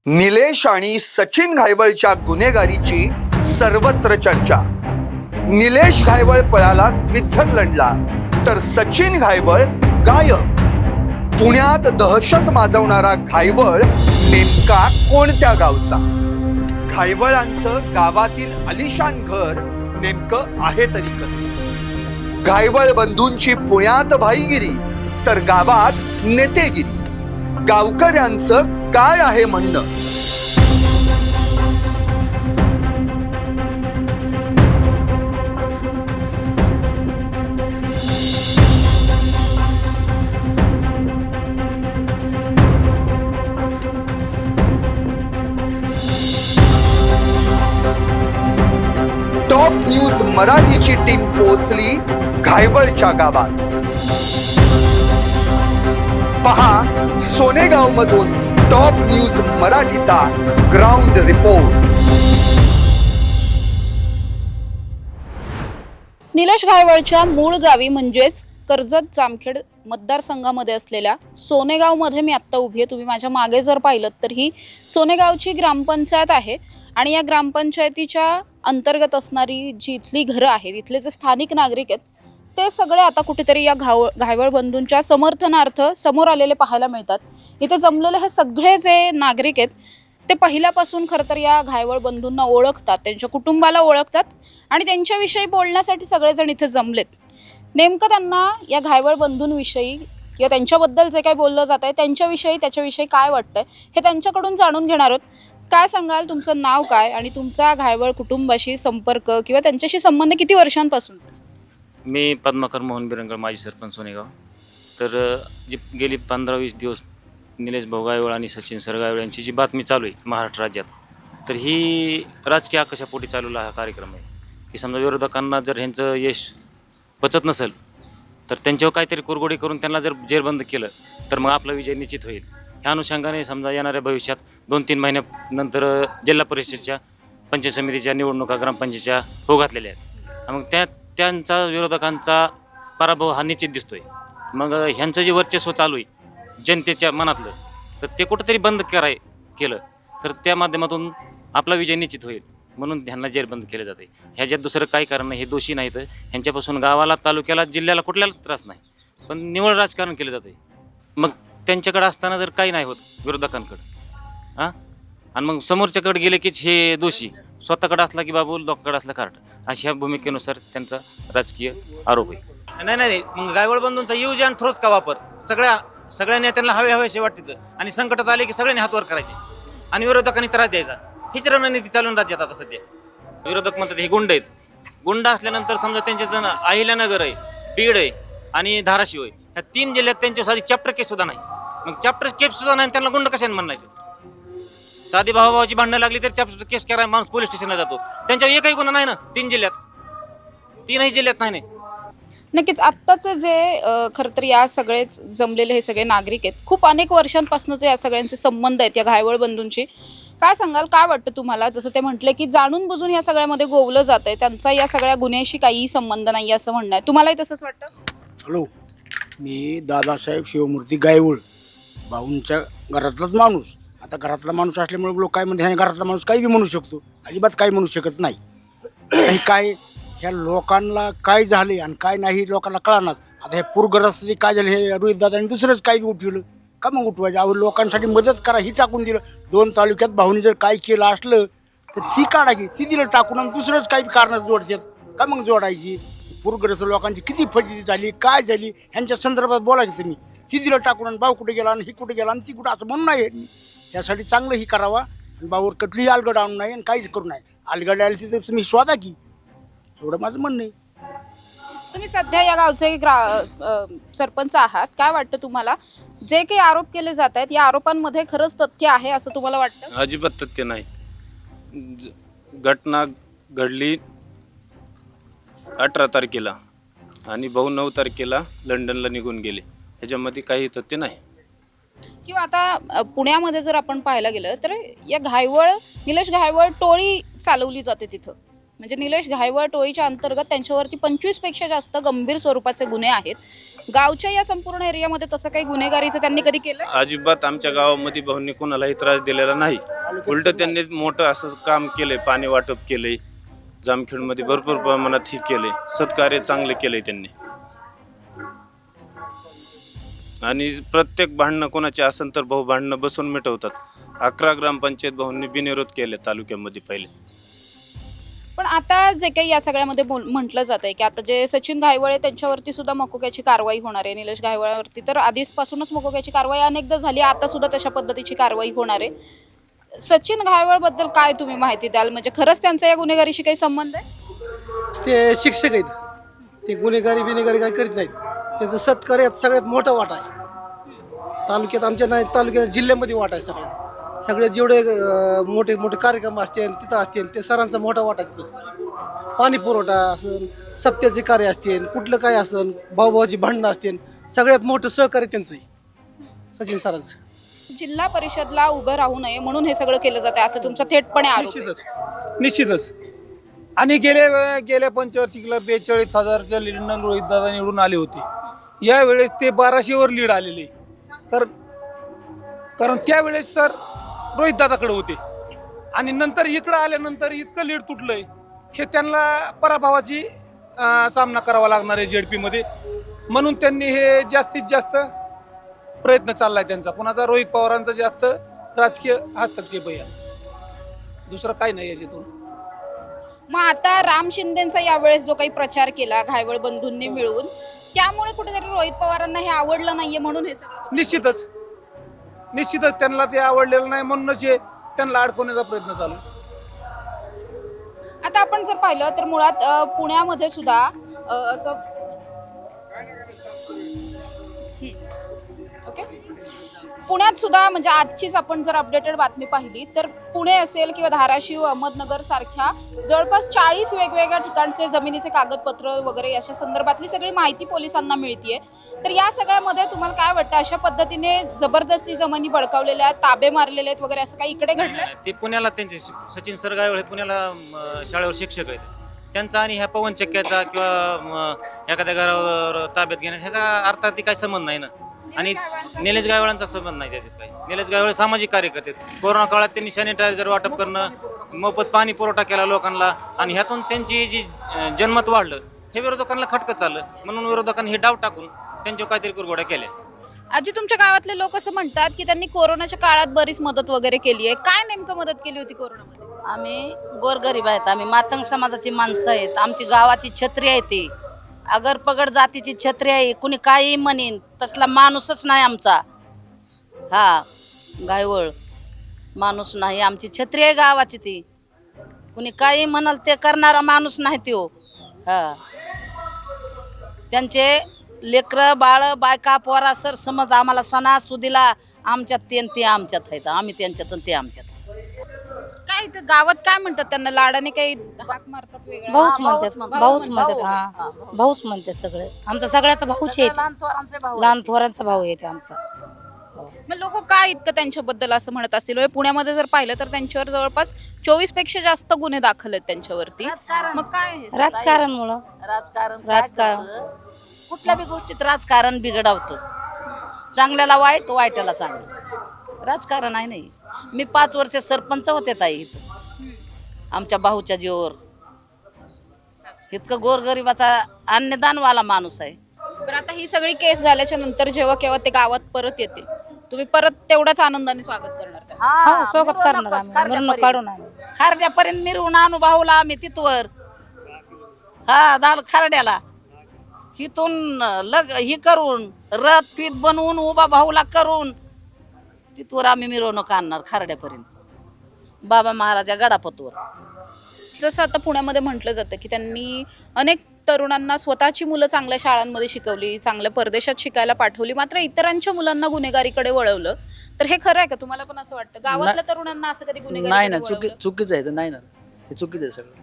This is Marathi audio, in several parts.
निलेश आणि सचिन घायवळच्या गुन्हेगारीची सर्वत्र चर्चा. निलेश घायवळ पळाला स्वित्झर्लंडला, तर सचिन घायवळ गायब. पुण्यात दहशत माजवणारा घायवळ नेमका कोणत्या गावचा? घायवळांचं गावातील आलिशान घर नेमकं आहे तरी कसं? घायवळ बंधूंची पुण्यात भाईगिरी, तर गावात नेतेगिरी. गावकऱ्यांचं काय आहे म्हणणं? टॉप न्यूज मराठीची टीम पोहोचली घायवळच्या गावात. पहा सोनेगाव मधून टॉप न्यूज मराठीचा ग्राउंड रिपोर्ट. निलेश घायवळच्या मूळ गावी म्हणजेच कर्जत जामखेड मतदारसंघामध्ये असलेल्या सोनेगावमध्ये मी आत्ता उभी आहे. तुम्ही माझ्या मागे जर पाहिलं तर ही सोनेगावची ग्रामपंचायत आहे आणि या ग्रामपंचायतीच्या अंतर्गत असणारी जी इथली घरं आहेत, इथले जे स्थानिक नागरिक आहेत ते सगळे आता कुठेतरी या घायवळ बंधूंच्या समर्थनार्थ समोर आलेले पाहायला मिळतात. इथे जमलेले हे सगळे जे नागरिक आहेत ते पहिल्यापासून खरं तर या घायवळ बंधूंना ओळखतात, त्यांच्या कुटुंबाला ओळखतात आणि त्यांच्याविषयी बोलण्यासाठी सगळेजण इथे जमलेत. नेमकं त्यांना या घायवळ बंधूंविषयी किंवा त्यांच्याबद्दल जे काही बोललं जात आहे त्यांच्याविषयी, त्याच्याविषयी काय वाटतंय हे त्यांच्याकडून जाणून घेणार आहोत. काय सांगाल, तुमचं नाव काय आणि तुमचा घायवळ कुटुंबाशी संपर्क किंवा त्यांच्याशी संबंध किती वर्षांपासून? मी पद्माकर मोहन बिरंगळ, माजी सरपंच सोनेगाव. तर जी गेली 15-20 दिवस निलेश भाऊ घायवळ आणि सचिन सर घायवळ यांची जी बातमी चालू आहे महाराष्ट्र राज्यात, तर ही राजकीय आकर्षापोटी चालवला हा कार्यक्रम आहे की समजा विरोधकांना जर ह्यांचं यश पचत नसेल तर त्यांच्यावर काहीतरी कुरगोडी करून त्यांना जर जेरबंद केलं तर मग आपला विजय निश्चित होईल. ह्या अनुषंगाने समजा येणाऱ्या भविष्यात 2-3 महिन्यानंतर जिल्हा परिषदेच्या पंचायत समितीच्या निवडणुका ग्रामपंचायतीच्या हो घातलेल्या आहेत. मग त्यांचा विरोधकांचा पराभव हा निश्चित दिसतोय. मग ह्यांचं जे वर्चस्व चालू आहे जनतेच्या मनातलं, तर ते कुठंतरी बंद केलं तर त्या माध्यमातून आपला विजय निश्चित होईल. म्हणून ह्यांना जेरबंद केलं जाते. ह्याच्यात दुसरं काही कारण नाही. हे दोषी नाहीत. ह्यांच्यापासून गावाला, तालुक्याला, जिल्ह्याला कुठल्याला त्रास नाही, पण निवळ राजकारण केलं जाते. मग त्यांच्याकडे असताना जर काही नाही होत विरोधकांकडं आणि मग समोरच्याकडे गेले की हे दोषी, स्वतःकडे असला की बाबू लोकांकडे असला कार्ट, अशा भूमिकेनुसार त्यांचा राजकीय आरोप आहे. नाही, मग घायवळ बंधूंचा यूज अँड थ्रोच का वापर सगळ्या नेत्यांना हवेसे वाटते आणि संकटात आले की सगळ्यांनी हात वर करायचे आणि विरोधकांनी त्रास द्यायचा. हीच रणनीती चालून राज्यात आता सध्या. विरोधक म्हणतात हे गुंड आहेत. गुंड असल्यानंतर समजा त्यांच्या अहिल्यानगर आहे, बीड आहे आणि धाराशिव आहे, ह्या 3 जिल्ह्यात त्यांच्या साधी चॅप्टर केस सुद्धा नाही. मग चॅप्टर केस सुद्धा नाही, त्यांना गुंड कशाने म्हणायचं? साधी भावाभावाची भांडणं लागली तर चॅप्टर केस करायला माणूस पोलीस स्टेशनला जातो. त्यांच्यावर एकही गुन्हा नाही ना 3 जिल्ह्यात, 3ही जिल्ह्यात नाही. नक्कीच आत्ताचं जे खरं तर या सगळेच जमलेले हे सगळे नागरिक आहेत, खूप अनेक वर्षांपासूनच या सगळ्यांचे संबंध आहेत या घायवळ बंधूंची. काय सांगाल, काय वाटतं तुम्हाला? जसं ते म्हटले की जाणून बुजून या सगळ्यामध्ये गोवलं जात आहे, त्यांचा या सगळ्या गुन्ह्याशी काहीही संबंध नाही असं म्हणणं आहे. तुम्हालाही तसंच वाटतं? हॅलो, मी दादासाहेब शिवमूर्ती गायवळ, भाऊंच्या घरातलाच माणूस. आता घरातला माणूस असल्यामुळे लोक काय म्हणते, ह्या घरातला माणूस काही बी म्हणू शकतो, अजिबात काही म्हणू शकत नाही. हे काय, ह्या लोकांना काय झाले आणि काय नाही लोकांना कळणार. आता हे पूरग्रस्त काय झालं, हे रोहित दादांनी दुसरंच काही उठवलं का? मग उठवायचं, अहो लोकांसाठी मदत करा ही टाकून दिलं. 2 तालुक्यात भाऊनी जर काय केलं असलं तर ती काढायची, ती दिलं टाकून आणि दुसरंच काही कारणं जोडतात का? मग जोडायची. पूरग्रस्त लोकांची किती फजिती झाली, काय झाली, ह्यांच्या संदर्भात बोलायचं मी. ती दिलं टाकून आणि भाऊ कुठे गेला आणि ही कुठे गेला आणि ती कुठं, असं म्हणून नाही. त्यासाठी चांगलं ही करावा आणि भाऊवर कटलीही अलगड आणू नये आणि काहीच करू नये. अलगड आली तर तुम्ही शोधा की, एवढं माझं म्हणणं आहे. तुम्ही सध्या या गावचे सरपंच आहात. काय वाटतं तुम्हाला, जे काही आरोप केले जात आहेत या आरोपांमध्ये खरंच तथ्य आहे असं तुम्हाला वाटतं? अजिबात तथ्य नाही. घटना घडली 18 तारखेला आणि भाऊ 9 तारखेला लंडनला निघून गेले. ह्याच्यामध्ये काही तथ्य नाही. किंवा आता पुण्यामध्ये जर आपण पाहायला गेलं तर या निलेश घायवळ टोळी चालवली जाते तिथं. म्हणजे निलेश घायवळ टोळीच्या अंतर्गत त्यांच्यावरती 25 पेक्षा जास्त गंभीर स्वरूपाचे गुन्हे आहेत. गावच्या या संपूर्ण एरियामध्ये तसं काही गुन्हेगारीचं त्यांनी कधी केलं? अजिबात आमच्या गावामध्ये भाऊंनी कोणालाही त्रास दिलेला नाही. उलट त्यांनी मोठं असं काम केलंय, पाणी वाटप केलंय, जामखेडमध्ये भरपूर प्रमाणात हे केलंय, सत्कार्य चांगले केलंय त्यांनी. आणि प्रत्येक भांडणं कोणाचे असेल तर भाऊ भांडणं बसून मिटवतात. 11 ग्रामपंचायत भाऊंनी बिनविरोध केले तालुक्यामध्ये पहिले. पण आता जे काही या सगळ्यामध्ये म्हटलं जात आहे की आता जे सचिन घायवळे त्यांच्यावरती सुद्धा मकोक्याची कारवाई होणार आहे. निलेश घायवळावरती तर आधीपासूनच मकोक्याची कारवाई अनेकदा झाली, आता सुद्धा तशा पद्धतीची कारवाई होणार आहे. सचिन घायवळबद्दल काय तुम्ही माहिती द्याल? म्हणजे खरंच त्यांचा या गुन्हेगारीशी काही संबंध आहे? ते शिक्षक आहेत, ते गुन्हेगारी बिनेगारी काही करीत नाहीत. त्याचं सत्कार्यात सगळ्यात मोठा वाटा आहे तालुक्यात. आमच्या नाही तालुक्यात, जिल्ह्यामध्ये वाटा आहे सगळ्यात. सगळे जेवढे मोठे मोठे कार्यक्रम असतील तिथं असतील ते सरांचा मोठा वाटा आहे तिथं. पाणी पुरवठा असेल, सप्त्याचे कार्य असतील, कुठलं काय असेल, भाऊभावाची भांडणं असतील, सगळ्यात मोठं सहकार्य त्यांचं आहे सचिन सरांचं. जिल्हा परिषदला उभं राहू नये म्हणून हे सगळं केलं जातं असं तुमचा थेटपणे आरोप आहे. निश्चितच. आणि गेल्या पंचवार्षिकला 42,000च्या लीडनं रोहित दादा निवडून आले होते. यावेळेस ते 1200वर लीड आलेले. कारण त्यावेळेस सर रोहित दादाकडे होते आणि नंतर इकडं आल्यानंतर इतकं लीड तुटलंय हे त्यांना पराभवाची सामना करावा लागणार आहे ZP मध्ये. म्हणून त्यांनी हे जास्तीत जास्त प्रयत्न चाललाय त्यांचा. कुणाचा रोहित पवारांचा जास्त राजकीय हस्तक्षेप आहे, दुसरं काही नाही याच्यातून. मग आता राम शिंदेचा यावेळेस जो काही प्रचार केला घायवळ बंधूंनी मिळून, त्यामुळे कुठेतरी रोहित पवारांना हे आवडलं नाहीये म्हणून हे सगळं. निश्चितच त्यांना ते आवडलेलं नाही म्हणूनच हे त्यांना अडकवण्याचा प्रयत्न चालू. आता आपण जर पाहिलं तर मुळात पुण्यामध्ये सुद्धा असं ओके, पुण्यात सुद्धा म्हणजे आजचीच आपण जर अपडेटेड बातमी पाहिली तर पुणे असेल किंवा धाराशिव, अहमदनगर सारख्या जवळपास 40 वेगवेगळ्या ठिकाणचे जमिनीचे कागदपत्र वगैरे अशा संदर्भातली सगळी माहिती पोलिसांना मिळतीये. तर या सगळ्यामध्ये तुम्हाला काय वाटतं, अशा पद्धतीने जबरदस्ती जमिनी बळकावलेल्या आहेत, ताबे मारलेले आहेत वगैरे असं काही इकडे घडलं? ते पुण्याला त्यांचे सचिन सर गायवळे पुण्याला शाळेवर शिक्षक आहेत. त्यांचा आणि ह्या पवन चक्क्याचा किंवा एखाद्या घरावर ताब्यात घेण्याचा ह्याचा अर्थात काही संबंध नाही ना. आणि निलेश गायवळांचा संबंध नाही त्याच्यात काही. निलेश गायवळे सामाजिक कार्यकर्ते आहेत. कोरोना काळात त्यांनी सॅनिटायझर वाटप करणं, मोफत पाणी पुरवठा केला लोकांना आणि ह्यातून त्यांची जी जनमत वाढलं हे विरोधकांना खटकत चाललं. म्हणून विरोधकांनी हे डाव टाकून त्यांच्यावर काहीतरी कुरघोड्या केल्या. आजी, तुमच्या गावातले लोक असं म्हणतात की त्यांनी कोरोनाच्या काळात बरीच मदत वगैरे केली आहे. काय नेमकं मदत केली होती कोरोनामध्ये? आम्ही गोरगरीब आहेत, आम्ही मातंग समाजाची माणसं आहेत. आमची गावाची छत्री आहे ती अगर पगड जातीची छत्री आहे. कुणी काही म्हणेन तसला माणूसच नाही आमचा. हा गायवळ माणूस नाही, आमची छत्री आहे गावाची ती. कुणी काही म्हणाल ते करणारा माणूस नाही तो. हा त्यांचे लेकरं बाळ बायका पोरा सर समज आम्हाला सणासुदीला आमच्यात ते आमच्यात आहेत, आम्ही त्यांच्यात ते आमच्यात. काय ते गावात काय म्हणतात त्यांना? लाडाने काही हाक मारतात वेगळा? भाऊच म्हणतात, भाऊच म्हणतात. हा भाऊच म्हणतात सगळे. आमचा सगळ्याचा भाऊच आहे, लहान थोरांचे भाऊ लहान थोरांचा भाऊ येते आमचा. मग लोक काय इतकं त्यांच्याबद्दल असं म्हणत असतील? म्हणजे पुण्यामध्ये जर पाहिलं तर त्यांच्यावर जवळपास 24 पेक्षा जास्त गुन्हे दाखल आहेत त्यांच्यावरती. मग काय हे? राजकारणमुळं राजकारण कुठल्या बी गोष्टीत राजकारण बिघडवतं. चांगल्याला वाईट, वाईटाला चांगलं. राजकारण आहे नाही. मी 5 वर्ष सरपंच होते ताई इथं आमच्या भाऊच्या जीवावर. इतकं गोरगरिबाचा अन्नदानवाला माणूस आहे. पण आता ही सगळी केस झाल्याच्या नंतर जेव्हा केव्हा ते गावात परत येतील, तुम्ही परत तेवढ्याच आनंदाने स्वागत करणार त्यांचं? हा स्वागत करणार आम्ही, मिरवणूक काढून आम्ही. खारड्यापर्यंत मिरवून आणू भाऊला आम्ही तिथवर. हा दाल खारड्याला हिथून ही करून रथ पीत बनवून उभा भाऊला करून तिथवर आम्ही मिरवणूक आणणार खारड्यापर्यंत बाबा महाराजा गडापतवर. जसं आता पुण्यामध्ये म्हटलं जातं की त्यांनी अनेक तरुणांना स्वतःची मुलं चांगल्या शाळांमध्ये शिकवली, चांगल्या परदेशात शिकायला पाठवली, मात्र इतरांच्या मुलांना गुन्हेगारीकडे वळवलं. तर हे खरं आहे का? तुम्हाला पण असं वाटतं गावातल्या तरुणांना असं कधी नाही ना, गुन्हेगारी? चुकीचं आहे. नाही ना, हे चुकीचं आहे सगळं.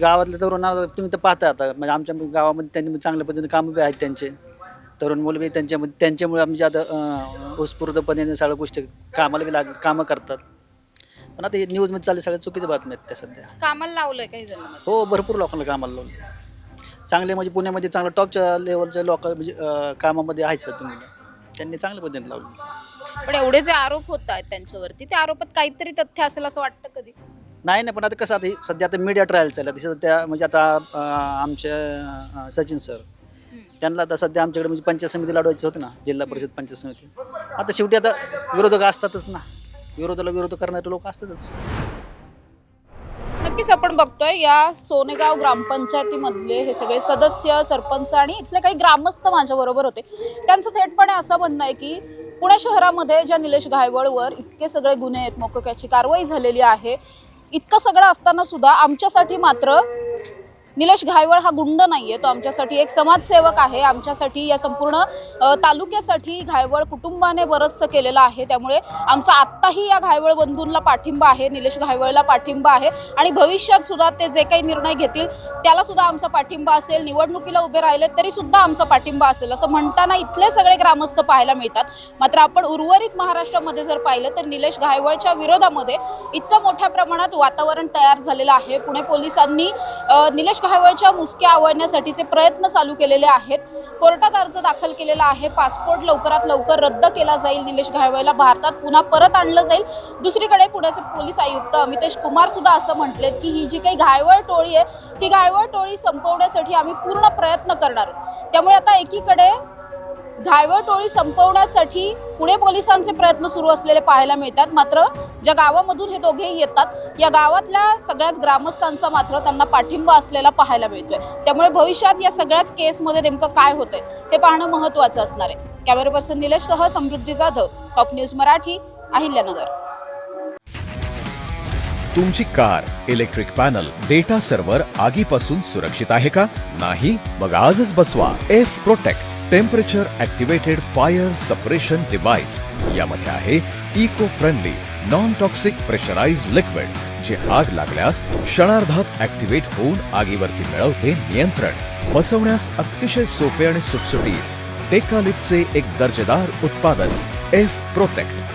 गावातल्या तरुणांना तुम्ही तर पाहता आता, म्हणजे आमच्या गावामध्ये त्यांनी चांगल्या पद्धतीने कामं बी आहेत त्यांचे. तरुण मुलं बी त्यांच्यामुळे आम्ही आता उत्स्फूर्तपणे सगळ्या गोष्टी कामाला बी कामं करतात. पण आता हे न्यूजमध्ये चालले सगळ्या चुकीच्या बातम्या आहेत त्या सध्या. कामाला लावलंय काही जण हो, भरपूर लोकांना कामाला लावलं. चांगले म्हणजे पुण्यामध्ये चांगलं टॉपच्या लेवलच्या लोक म्हणजे कामामध्ये आहेत सध्या मुलं, त्यांनी चांगल्या पद्धतीने लावली. पण एवढे जे आरोप होत आहेत त्यांच्यावरती त्या आरोपात काहीतरी तथ्य असेल असं वाटतं कधी? नाही, पण आता कसं आता सध्या आता मीडिया ट्रायल चालला सध्या, म्हणजे आता आमच्या सचिन सर त्यांना आता सध्या आमच्याकडे म्हणजे पंचायत समिती लढवायचं होतं ना, जिल्हा परिषद पंचायत समिती. आता शेवटी आता विरोधक असतातच ना, विरोधाला विरोध करणारे लोक असतातच. नक्कीच आपण बघतोय या सोनेगाव ग्रामपंचायतीमधले हे सगळे सदस्य, सरपंच आणि इथले काही ग्रामस्थ माझ्या बरोबर होते. त्यांचं थेटपणे असं म्हणणं आहे की पुणे शहरामध्ये ज्या निलेश घायवळवर इतके सगळे गुन्हे आहेत, मोक्क्याची कारवाई झालेली आहे, इतकं सगळं असताना सुद्धा आमच्यासाठी मात्र निलेश घायवळ हा गुंड नाहीये, तो आमच्यासाठी एक समाजसेवक आहे. आमच्यासाठी या संपूर्ण तालुक्यासाठी घायवळ कुटुंबाने बरंचसं केलेलं आहे. त्यामुळे आमचा आत्ताही या घायवळ बंधूंना पाठिंबा आहे, निलेश घायवळला पाठिंबा आहे आणि भविष्यात सुद्धा ते जे काही निर्णय घेतील त्याला सुद्धा आमचा पाठिंबा असेल. निवडणुकीला उभे राहिले तरी सुद्धा आमचा पाठिंबा असेल असं म्हणताना इथले सगळे ग्रामस्थ पाहायला मिळतात. मात्र आपण उर्वरित महाराष्ट्रामध्ये जर पाहिलं तर निलेश घायवळच्या विरोधामध्ये इतकं मोठ्या प्रमाणात वातावरण तयार झालेलं आहे. पुणे पोलिसांनी निलेश घायवळच्या मुसक्या आवळण्यासाठीचे प्रयत्न चालू केलेले आहेत. कोर्टात अर्ज दाखल केलेला आहे. पासपोर्ट लवकरात लवकर रद्द केला जाईल. निलेश घायवळला भारतात पुन्हा परत आणलं जाईल. दुसरीकडे पुण्याचे पोलीस आयुक्त अमितेश कुमार सुद्धा असं म्हटलेत की ही जी काही घायवळ टोळी आहे ही घायवळ टोळी संपवण्यासाठी आम्ही पूर्ण प्रयत्न करणार. त्यामुळे आता एकीकडे घायवळ टोळी संपवण्यासाठी पुणे पोलिसांचे प्रयत्न सुरू असलेले पाहायला मिळतात. मात्र ज्या गावामधून हे दोघेही येतात या गावातल्या सगळ्याच ग्रामस्थांचा मात्र त्यांना पाठिंबा असलेला पाहायला मिळतोय. त्यामुळे भविष्यात या सगळ्याच केसमध्ये नेमकं काय होतंय हे पाहणं महत्त्वाचं असणार आहे. कॅमेरा पर्सन निलेशसह समृद्धी जाधव, टॉप न्यूज मराठी, अहिल्यानगर. तुमची car, electric panel, data server आगीपासून सुरक्षित आहे का? नाही? मग आजच बसवा F protect temperature activated fire suppression device. यामध्ये आहे eco friendly non toxic pressurised liquid, जे आग लागल्यास क्षणार्धात ॲक्टिवेट होऊन आगीवरती मिळवते नियंत्रण. बसवण्यास अतिशय सोपे आणि सुटसुटीत टेकालिपचे एक दर्जेदार उत्पादन एफ प्रोटेक्ट.